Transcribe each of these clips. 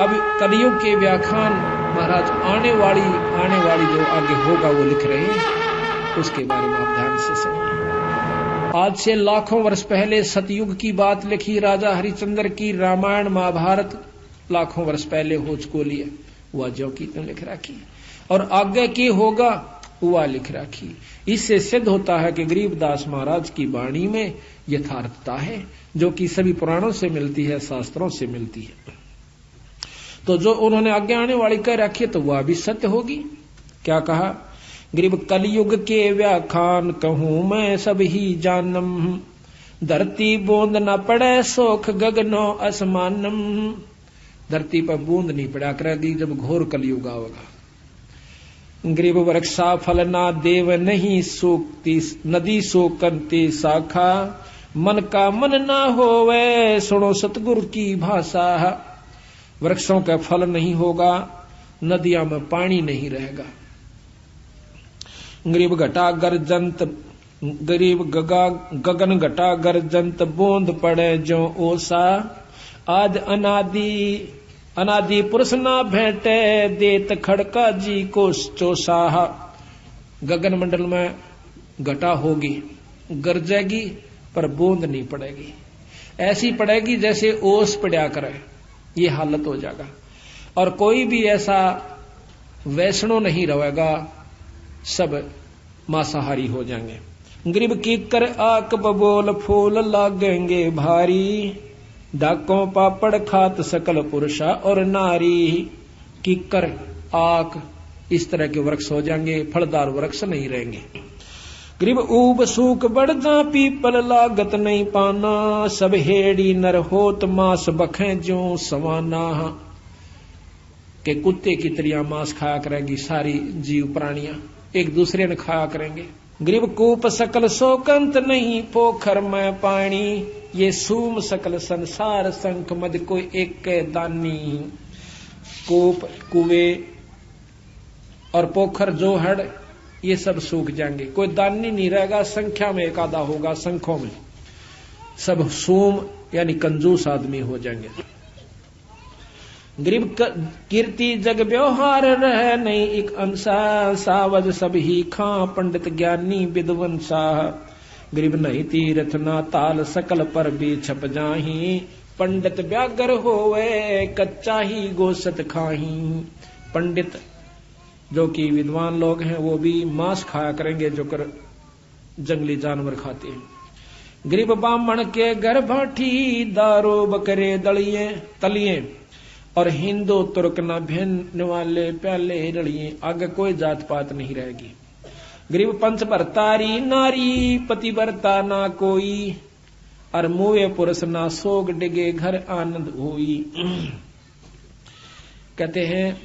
अब कलियुग के व्याख्यान महाराज आने वाली जो आगे होगा वो लिख रहे हैं, उसके बारे में आप ध्यान से सुनिए। आज से लाखों वर्ष पहले सतयुग की बात लिखी राजा हरिश्चंद्र की। रामायण महाभारत लाखों वर्ष पहले हो चुकी है, वह जो की तो लिख रखी, और आगे की होगा वह लिख रखी। इससे सिद्ध होता है कि गरीबदास महाराज की वाणी में यथार्थता है, जो कि सभी पुराणों से मिलती है, शास्त्रों से मिलती है। तो जो उन्होंने आगे आने वाली कह रखी तो वह भी सत्य होगी। क्या कहा? गरीब कलयुग के व्याख्यान कहूं मैं सब ही जानम, धरती बूंद न पड़े सोख गगनो असमानम। धरती पर बूंद नहीं पड़ा करेगी जब घोर कलयुग आवेगा। गरीब वृक्षा फल ना देव नहीं सूखती, नदी सोकंती शाखा, मन का मन ना होवे सुनो सतगुरु की भाषा। वृक्षों का फल नहीं होगा, नदियों में पानी नहीं रहेगा। गरीब घटा गर्जंत, गरीब गगन घटा गर्जंत, बूंद पड़े जो ओसा। आज अनादि पुरुष ना भेंटे, देत खड़का जी को चोसाह। गगन मंडल में घटा होगी, गरजेगी, पर बूंद नहीं पड़ेगी। ऐसी पड़ेगी जैसे ओस पड़ा करे, ये हालत हो जाएगा। और कोई भी ऐसा वैष्णो नहीं रहेगा, सब मांसाहारी हो जाएंगे। गरीब कीकर आक बबोल फूल लागेंगे भारी, डाकों पापड़ खात सकल पुरुषा और नारी। कीकर आक इस तरह के वृक्ष हो जाएंगे, फलदार वृक्ष नहीं रहेंगे। गरीब ऊब सूख बढ़ जा पीपल लागत नहीं पाना, सब हेड़ी नर होत मांस बखें जो समाना। के कुत्ते की तरह मांस खाया करेंगी सारी जीव प्राणियां, एक दूसरे ने खाया करेंगे। गरीब कूप सकल शोकंत नहीं, पोखर में पानी। ये सूम सकल संसार संख मद कोई एक दानी। कूप कुएं और पोखर जो हड़ ये सब सूख जाएंगे, कोई दानी नहीं रहेगा। संख्या में एक आधा होगा, संखों में सब सूम यानी कंजूस आदमी हो जाएंगे। गरीब कीर्ति जग व्यवहार रहे नहीं एक अंसा, सावज सब ही खां पंडित ज्ञानी विद्वन साह। गरीब नहीं तीर्थ ना ताल सकल पर भी छप जाही, पंडित व्यागर होवे कच्चा ही गोसत खाही। पंडित जो कि विद्वान लोग हैं वो भी मांस खाया करेंगे, जो कर जंगली जानवर खाते हैं। गरीब ब्राह्मण के घर भाठी, दारू बकरे दलिए तलिए, और हिंदू तुर्क न भेन वाले प्याले रड़िए। आगे कोई जात पात नहीं रहेगी। गरीब पंच भरतारी नारी, पति भरता ना कोई, और मुए पुरुष ना सोग डिगे घर आनंद होई। कहते हैं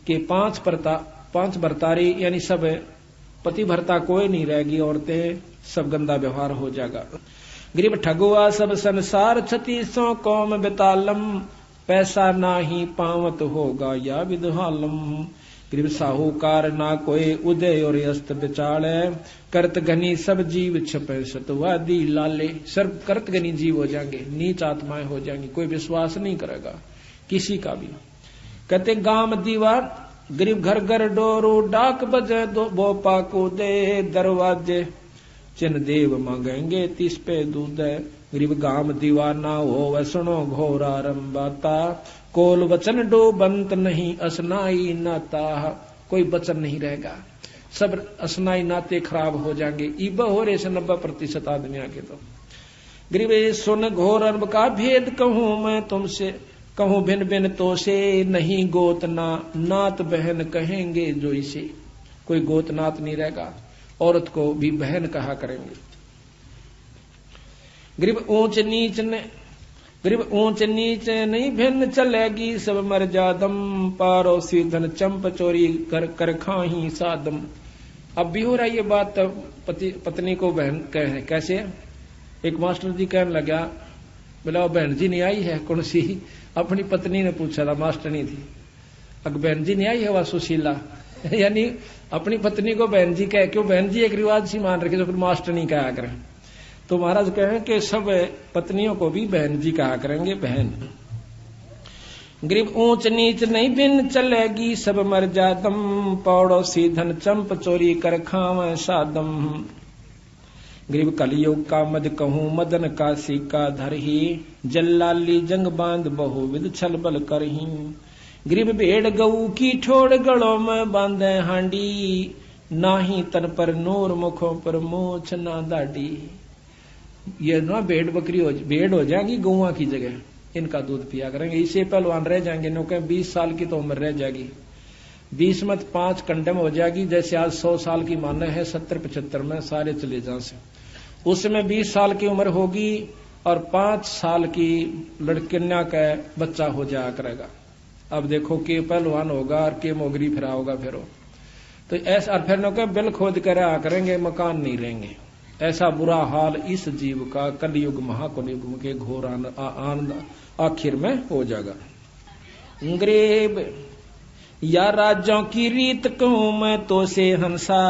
कि पांच भरतारी यानी सब पति भरता कोई नहीं रहेगी, औरतें सब गंदा व्यवहार हो जाएगा। गरीब ठगुआ सब संसार, 3600 कौम बेतालम, पैसा ना ही पावत होगा या विदहालम। गरीब साहूकार ना कोई उदय और अस्त बिचाड़े, करत घनी सब जीव छपे सतवादी लाले। सर्व करत घनी जीव हो जाएंगे, नीच आत्माएं हो जाएंगी, कोई विश्वास नहीं करेगा किसी का भी। कहते गाम दीवार, गरीब घर घर डोरू, डाक बजे दो बोपा को दे, दरवाजे चिन्ह देव मांगेंगे 30 पे दूध। गरीब गाम दीवाना हो वसनो घोर आरंबाता, कोल वचन डोबंत नहीं असनाई नाता। कोई वचन नहीं रहेगा, सब असनाई नाते खराब हो जाएंगे। इब हो रहे से 90% आदमी आगे। तो गरीब सुन घोर अरब का भेद कहूं मैं तुमसे, कहूं भिन भिन तो से नहीं गोत ना, नात बहन कहेंगे जो इसे। कोई गोत नात नहीं रहेगा, औरत को भी बहन कहा करेंगे। गरीब ऊंच नीच नहीं भिन्न चलेगी, सब मर्यादम पारो सीधन चंप चोरी कर खाही सादम। अब भी हो रहा है ये बात, पत्नी को बहन कहे कैसे। एक मास्टर जी कहने लगा, बोला वो बहन जी नहीं आई है कौन सी। अपनी पत्नी ने पूछा था, मास्टर नहीं थी। अगर बहन जी नहीं आई है वह सुशीला, यानी अपनी पत्नी को बहन जी कहे, क्यों बहन जी एक रिवाज सी मान रखे, तो फिर मास्टर नहीं कहा करें। तो महाराज कहें कि सब पत्नियों को भी बहन जी कहा करेंगे, बहन। गरीब ऊंच नीच नहीं बिन चलेगी, सब मर जादम, पड़ोसी धन चंप चोरी कर खावे सादम। गरीब कलयुग का मद कहूं मदन का सिक्का धरही, जल्लाली जंग बांध बहुविध छल बल करही। गरीब भेड़ गऊ की ठोड़ गलों में बांधे हांडी, नाही तन पर नूर मुखों पर मूछ ना दाढ़ी। ये ना भेड़ हो जाएगी गौआ की जगह, इनका दूध पिया करेंगे। इसे पहलवान रह जाएंगे, नो कह 20 साल की तो उम्र रह जाएगी, 20 में 5 कंडम हो जाएगी। जैसे आज 100 साल की माने है, 70-75 में सारे चले जाए से, उसमें 20 साल की उम्र होगी और 5 साल की लड़कन्या का बच्चा हो जाया करेगा। अब देखो के पहलवान होगा और के मोगरी फिरा होगा फिर तो ऐसा। और फिर नो कह बिल खोद कर आ करेंगे, मकान नहीं रहेंगे। ऐसा बुरा हाल इस जीव का कलयुग महाकलयुग के घोर आनंद आखिर में हो जाएगा। गरीब या राज्यों की रीत कहूं मैं तो से हंसा,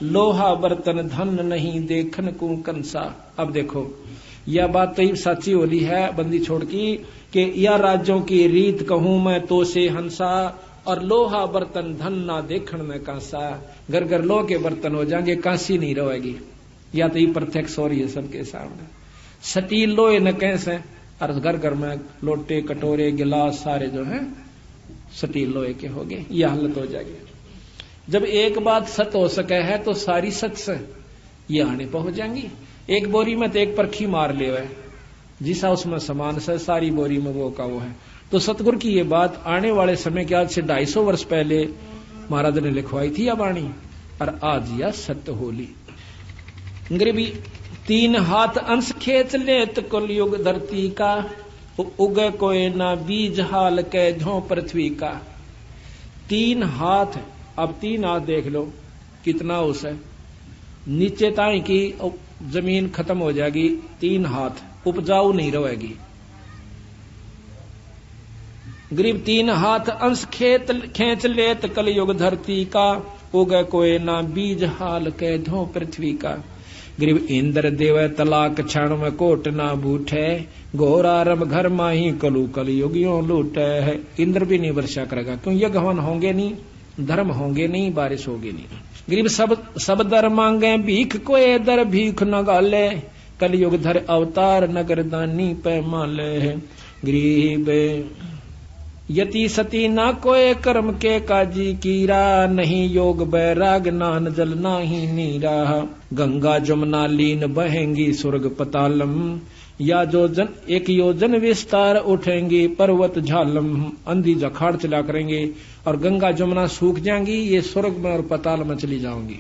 लोहा बर्तन धन नहीं देखन को कंसा। अब देखो यह बात तो ही सच्ची होली है बंदी छोड़ की कि या राज्यों की रीत कहूं मैं तो से हंसा, और लोहा बर्तन धन ना देखन में कांसा। घर घर लोह के बर्तन हो जाएंगे, कांसी नहीं रहेगी। या तो ये प्रत्यक्ष हो रही है सबके सामने। स्टील लोहे न कैसे, और घर घर में लोटे कटोरे गिलास सारे जो हैं स्टील लोहे के हो गए। यह हालत हो जाएगी। जब एक बात सत्य हो सके है तो सारी सच से ये आने पर हो जाएंगी। एक बोरी में तो एक परखी मार ले हुए, जिसा उसमें समान से सारी बोरी में वो का वो है। तो सतगुरु की ये बात आने वाले समय के आज से 250 वर्ष पहले महाराज ने लिखवाई थी अब आनी, और आज यह सत्य होली। गरीबी 3 हाथ अंश खेच लेत कलयुग धरती का, उगे कोई ना बीज हाल के धो पृथ्वी का। 3 हाथ, अब 3 हाथ देख लो कितना उस है, नीचे ताई की जमीन खत्म हो जाएगी। 3 हाथ उपजाऊ नहीं रहेगी। गरीब 3 हाथ अंश खेच लेत कलयुग धरती का, उगे कोई ना बीज हाल के धो पृथ्वी का। गरीब इंद्र देव तलाक क्षण में कोट ना बूठे, घोर आरंभ घर माही कलु कलयुगियों लूटे है। इंद्र भी नहीं वर्षा करेगा, क्यों यज्ञ हवन होंगे नहीं, धर्म होंगे नहीं, बारिश होगी नहीं। गरीब सब दर मांगे भीख, कोई दर भीख न गाले, कलयुग धर अवतार नगर दानी पैमाले है। गरीब यति सती ना कोई कर्म के काजी कीरा, नहीं योग बैराग नान जल नाही नीरा। गंगा जमुना लीन बहेंगी स्वर्ग पतालम, या जोजन 1 योजन विस्तार उठेंगी पर्वत झालम। अंधी जखाड़ चला करेंगे और गंगा जमुना सूख जाएंगी, ये स्वर्ग में और पताल में चली जाऊंगी।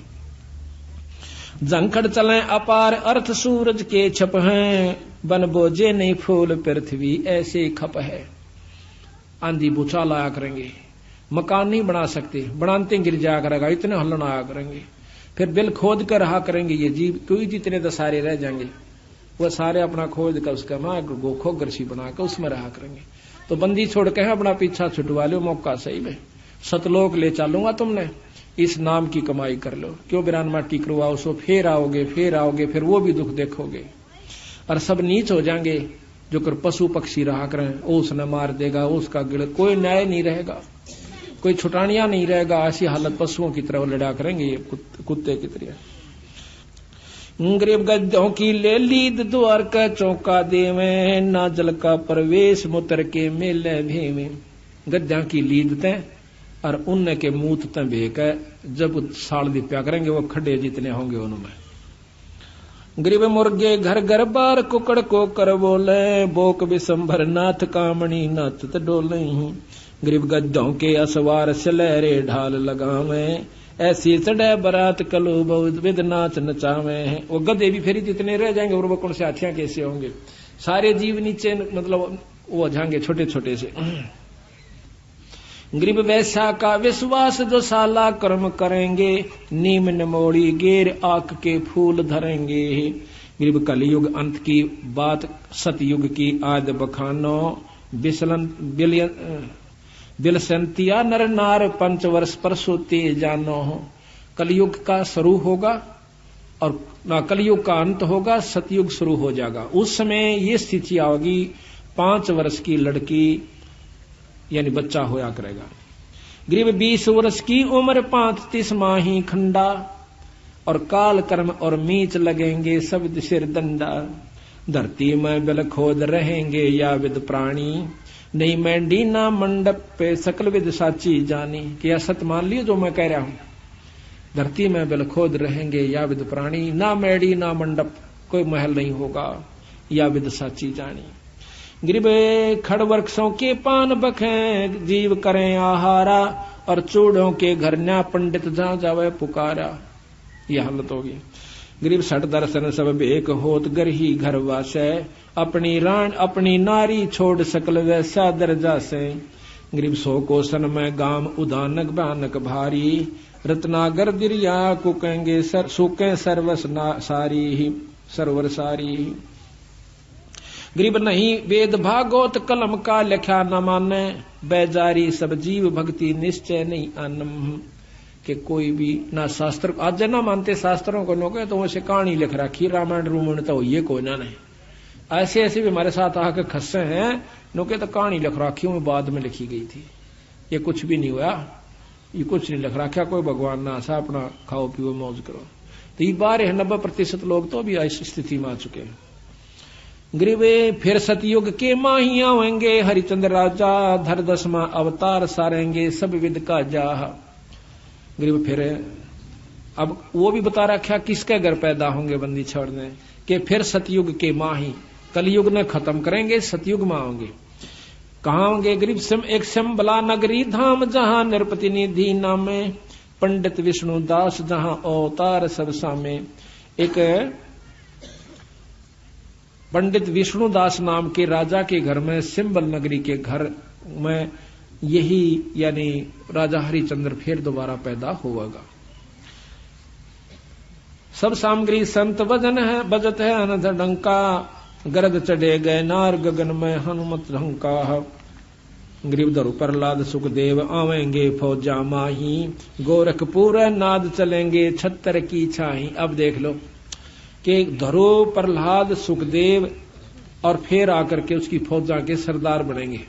जंखड़ चलें अपार अर्थ सूरज के छप हैं, बन बोझे नहीं फूल पृथ्वी ऐसे खप है। आंधी भूचाल आया करेंगे, मकान नहीं बना सकते, बनाते गिर जाया करेगा, इतने हलन आया करेंगे। फिर बिल खोद कर रहा करेंगे ये जीव, कोई जितने तो सारे रह जाएंगे, वह सारे अपना खोद कर उसका गोखो गर्सी बना कर उसमें रहा करेंगे। तो बंदी छोड़ के अपना पीछा छुटवा लो, मौका सही में सतलोक ले चलूंगा, तुमने इस नाम की कमाई कर लो। क्यों बिरान माटी करवाओ, सो फिर आओगे फिर वो भी दुख देखोगे। और सब नीच हो जाएंगे, जो कर पशु पक्षी रहा करें, उसने मार देगा, उसका गिड़, कोई न्याय नहीं रहेगा, कोई छुटानिया नहीं रहेगा। ऐसी हालत पशुओं की तरह लड़ा करेंगे ये कुत्ते की तरह। गरीब गद्दों की ले लीद द्वार का चौका देवे, ना जल का प्रवेश मुतर के मेले भेवे। गद्दा की लीद तय और उनने के मूत तय भेक, जब साल दिप्या करेंगे वो खड्डे जितने होंगे उनमें। गरीब मुर्गे घर घर बार कुकड़ को कर बोले, बोक विशंभर नाथ कामणी नाथ डोले। गरीब गद्दों के असवार सलहरे ढाल लगावे, ऐसी चढ़े बरात कलु बहुत विद नाच नचावे। वो गधे भी फिर जितने रह जाएंगे और वो कौन से हाथियां कैसे होंगे, सारे जीव नीचे मतलब वो जाएंगे छोटे छोटे से। गरीब वैसा का विश्वास जो साला कर्म करेंगे, नीम निमोड़ी गेर आक के फूल धरेंगे। गरीब कलयुग अंत की बात सतयुग की आद बखानो, बिलसंतिया नर नार 5 वर्ष पर सोते जानो। कलयुग का शुरू होगा और कलयुग का अंत होगा, सतयुग शुरू हो जाएगा। उस समय ये स्थिति आओगी, 5 वर्ष की लड़की यानी बच्चा होया करेगा। गरीब 20 वर्ष की उम्र 35 माही खंडा, और काल कर्म और मीच लगेंगे सब सिर दंडा। धरती में बल खोद रहेंगे या विद प्राणी, नहीं मैंडी ना मंडप पे सकल विद साची जानी। क्या सत मान लियो जो मैं कह रहा हूं? धरती में बल खोद रहेंगे या विद प्राणी, ना मैडी ना मंडप, कोई महल नहीं होगा, या विद साची जानी। गरीब खड़ वृक्षों के पान बखें, जीव करें आहारा, और चूड़ों के घर न्या पंडित जहां जावे पुकारा। यह हालत होगी। गरीब सठ दर्शन सब बेक होत, घर ही घर वासे, अपनी रान अपनी नारी छोड़ सकल वैसा दर्जा से। गरीब 100 कोसन में गाम उदानक भयानक भारी, रत्नागर दिरिया कुकेंगे सूके सर्वस सारी ही सरवर सारी। गरीब नहीं वेद भागवत कलम का लिखा न माने, बेजारी सब जीव भक्ति निश्चय नहीं आनम। कि कोई भी ना शास्त्र आज ना मानते शास्त्रों को लोगे तो वैसे कहानी लिख रखी रामायण रूमायण तो ये कोई ना नहीं। ऐसे ऐसे भी हमारे साथ आके खस्से हैं लोगे तो कहानी लिख रखी हूं बाद में लिखी गई थी, ये कुछ भी नहीं हुआ, ये कुछ नहीं लिख रखा, कोई भगवान ना सा अपना खाओ पियो मौज करो। तो ये 90% लोग तो भी इस स्थिति में आ चुके हैं। गरीबे फिर सतयुग के माही आवेंगे, हरिचंद्र राजा धर 10वां अवतार सारेंगे सब विद का जाह। गरीब फिर अब वो भी बता रखा किसके घर पैदा होंगे बंदी छोड़ने के, फिर सतयुग के माही, कलयुग ने खत्म करेंगे, सतयुग में आओगे। कहां होंगे? गरीब एक शंबला नगरी धाम, जहां नृपति निधि नामे, पंडित विष्णु दास जहां अवतार सब सामे। एक पंडित विष्णु दास नाम के राजा के घर में, सिंबल नगरी के घर में यही यानी राजा हरिचंद्र फिर दोबारा पैदा होगा। सब सामग्री संत वजन है बजत है अनध डंका, गरद चढ़े गए नार गगन में हनुमत ढंका। गरीब धरु प्रहलाद सुखदेव आवेंगे फौजा माही, गोरखपुर नाद चलेंगे छत्तर की छाही। अब देख लो कि धरु प्रहलाद सुखदेव और फिर आकर के उसकी फौजा के सरदार बनेंगे।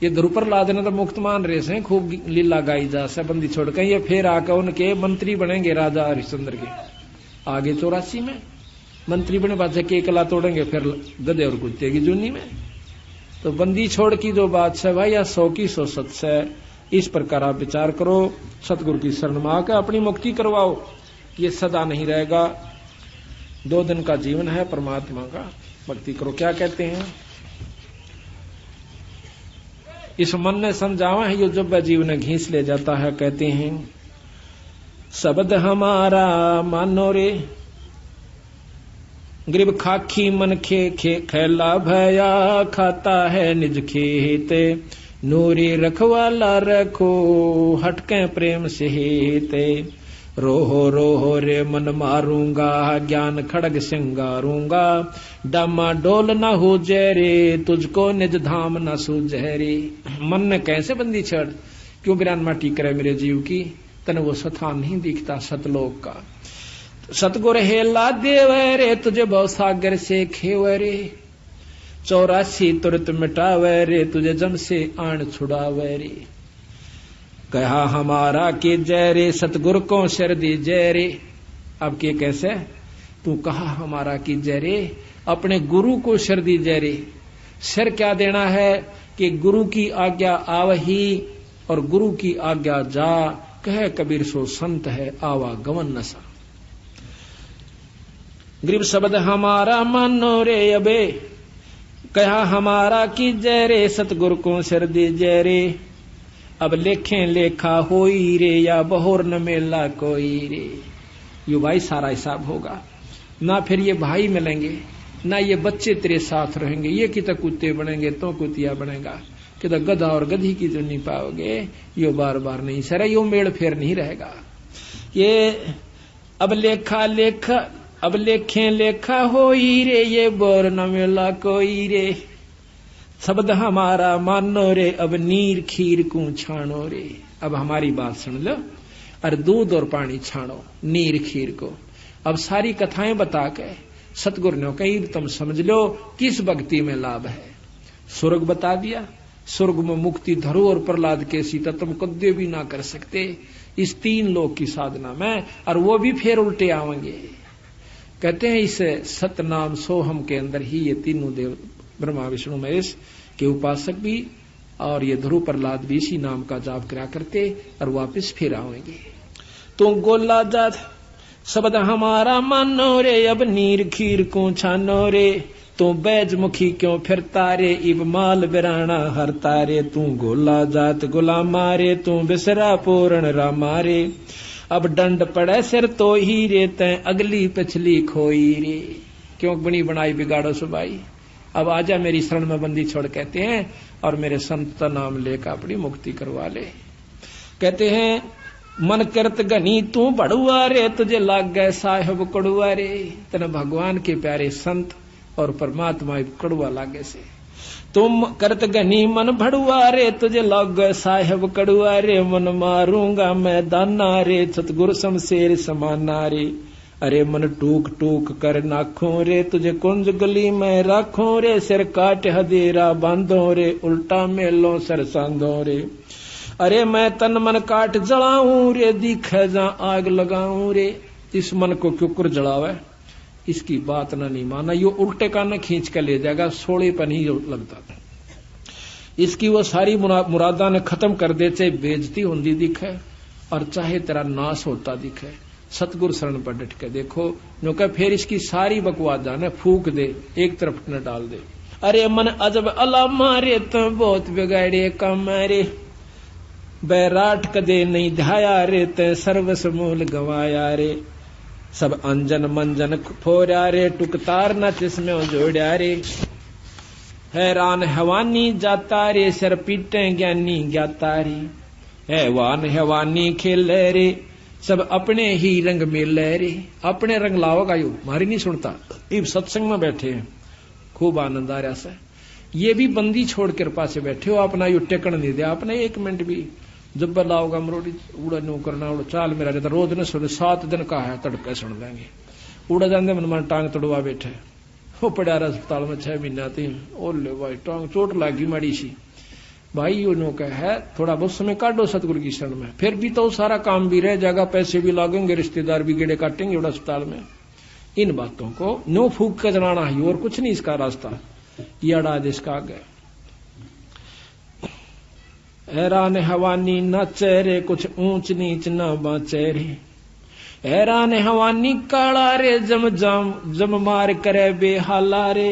ये ध्रुव प्रहलाद ने तो मुक्त मान रहे से खूब लीला गाई जा से बंदी छोड़ के, ये फिर आकर उनके मंत्री बनेंगे राजा हरिश्चंद्र के। आगे 84 में मंत्री बने बादशाह के कला तोड़ेंगे फिर गधे और कुत्ते की जूनी में। तो बंदी छोड़ की जो बात है भाई या 100 की 100 सच है। इस प्रकार आप विचार करो, सतगुरु की शरण में आकर अपनी मुक्ति करवाओ, ये सदा नहीं रहेगा। 2 दिन का जीवन है, परमात्मा का भक्ति करो। क्या कहते हैं? इस मन ने समझावा है यो जब जीवन घींच ले जाता है। कहते हैं शब्द हमारा मानो रे, गरीब खाखी मन खे खैला भया, खाता है निज खेते, नूरी रखवाला रखो हटके प्रेम से हेते। रोहो रोहो रे मन मारूंगा, ज्ञान खड़ग सिंगारूंगा, डामा डोल न हो जहरे, तुझको निज धाम न सूझहरे। मन ने कैसे बंदी छड़, क्यों बिरान माटी करे मेरे जीव की, तने वो सथा नहीं दिखता सतलोक का। सतगुर हेला देवरे, तुझे भवसागर से खेवरे, 84 तुरत मिटावे रे, तुझे जम से आण छुड़ावे रे। कहा हमारा के जय रे, सतगुरु को शर दी जय रे। अब के कैसे? तू कहा हमारा की जय रे, अपने गुरु को शर दी जय रे। शर क्या देना है कि गुरु की आज्ञा आवही और गुरु की आज्ञा जा, कहे कबीर सो संत है आवागमन नसा। गरीब शब्द हमारा मानो रे अबे, कहा हमारा की जय रे, सतगुरु को शर दी जय रे। अब लेखें लेखा होई रे, या बहोर न मेला कोई रे। यो भाई सारा हिसाब होगा ना, फिर ये भाई मिलेंगे ना, ये बच्चे तेरे साथ रहेंगे। ये कितना कुत्ते बनेंगे तो कुतिया बनेगा, कितना गधा और गधी की जो नहीं पाओगे। यो बार बार नहीं सर, यो मेड़ फेर नहीं रहेगा। ये अब लेखा लेखा, अब लेखें लेखा होई रे, ये बोर न मेला कोई रे। शब्द हमारा मानो रे, अब नीर खीर को छानो रे। अब हमारी बात सुन लो, और दूध और पानी छानो नीर खीर को। अब सारी कथाएं बता के सतगुरु ने कही तुम समझ लो किस भक्ति में लाभ है। स्वर्ग बता दिया, स्वर्ग में मुक्ति धरो और प्रहलाद के सीता तुम कद्य भी ना कर सकते इस 3 लोक की साधना में, और वो भी फिर उल्टे आवेंगे। कहते हैं इस सतनाम सोहम के अंदर ही ये तीनों देव ब्रह्मा विष्णु महेश के उपासक भी और ये ध्रुव प्रहलाद भी इसी नाम का जाप करा करते और वापस फिर आवेंगे। तो गोला जात शब्द हमारा मानो रे, अब नीर खीर को छानो रे, तू बैज मुखी क्यों फिरता रे, इब माल बिराना हरता रे, तू गोला जात गुलामा रे, तू बिसरा पूर्ण रामा रे, अब डंड पड़े सिर तो ही रे, तै अगली पिछली खोई रे, क्यों बनी बनाई बिगाड़ो सुबाई, अब आजा मेरी शरण में बंदी छोड़ कहते हैं और मेरे संत का नाम लेकर अपनी मुक्ति करवा ले। कहते हैं मन करत घनी तू बड़ुआ रे, तुझे लाग गए साहेब कड़ुआ रे, तेने भगवान के प्यारे संत और परमात्मा कड़ुआ लागे से, तुम करत घनी मन भड़ुआ रे, तुझे लाग गए साहेब कड़ुआ रे, मन मारूंगा मैं दाना रे, सतगुरु शमशेर समाना रे, अरे मन टूक टूक कर नाखों रे, तुझे कुंज गली में राखों रे, सिर काट हदेरा बांधो रे, उल्टा मेलो सर सांधो रे, अरे मैं तन मन काट जलाऊं रे, दिखे जा आग लगाऊं रे, इस मन को क्यों कर जलावे, इसकी बात ना नहीं माना, यो उल्टे कान खींच कर ले जाएगा, सोले पर नहीं लगता था, इसकी वो सारी मुरादा ने खत्म कर दे, चाहे बेइज्जती होती दिखे और चाहे तेरा नाश होता दिखे, सतगुरु शरण पर डट के देखो, नो कह फिर इसकी सारी बकवास जाने फूक दे, एक तरफ न डाल दे। अरे मन अजब अला मारे तो बहुत बिगाड़े काम रे, बैराट कदे नहीं ध्याया रे, ते सर्वस मूल गवाया रे, सब अंजन मंजन फोड़ा रे, टुकतार न जिसमें जोड़ा रे, हैरान हवानी जाता रे, सर पीटे ज्ञानी ज्ञाता रे, हैवान हैवानी खेल रे, सब अपने ही रंग में ले रे, अपने रंग लाओगा यू मारी नहीं सुनता, इब सत्संग में बैठे हैं खूब आनंद आ रहा से, ये भी बंदी छोड़ कृपा से बैठे हो, अपना यू टेकन नहीं दिया, अपने 1 मिनट भी जब लाओगा मरोड़ी उड़ा नो करना उड़ा चाल मेरा रहता, रोज न सुन 7 दिन का है तड़के सुन लेंगे, उड़ा जाते मन मन टांग तोड़वा बैठे, वो पड़ा रहा अस्पताल में 6 महीना थी, ओले भाई टांग चोट लागी माड़ी सी, भाई यो नो का है थोड़ा बहुत समय काटो सतगुरु की शरण में, फिर भी तो सारा काम भी रह जाएगा, पैसे भी लागेंगे, रिश्तेदार भी गेड़े काटेंगे उड़ा अस्पताल में, इन बातों को नो फूक कर जलाना ही और कुछ नहीं इसका रास्ता, ये अड़ा जिसका आगे हैरान हवानी न चेहरे, कुछ ऊंच नीच न बाचे रे, हैरान हवानी काला रे, जम मार करे बेहाला रे,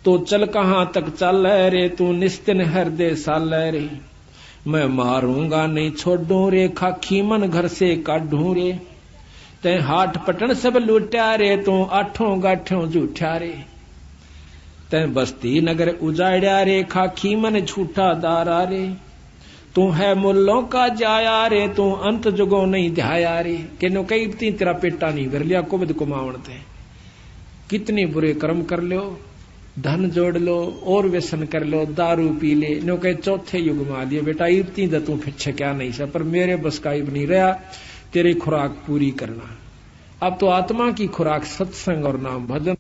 तो चल कहां तक चल रे, तू निस्तिन हृदय साल रे, मैं मारूंगा नहीं छोड़ू रे, खाखी मन घर से काढू रे, ते हाथ पटन सब लूटा रे, तू 8 गाठों झूठा रे, ते बस्ती नगर उजाड़ा रे, खाखी मन झूठा दारा रे, तू है मुल्लों का जाया रे, तू अंत जुगो नहीं ध्याया रे, के नो कई तेरा पेटा नहीं भर लिया कुबद कुमावणते, कितने बुरे कर्म कर लो, धन जोड़ लो और व्यसन कर लो, दारू पी ले, नो कहे चौथे युग में आ दिए बेटा, इतनी द तू फिर क्या नहीं सा, पर मेरे बस का इब नहीं रहा तेरी खुराक पूरी करना, अब तो आत्मा की खुराक सत्संग और नाम भजन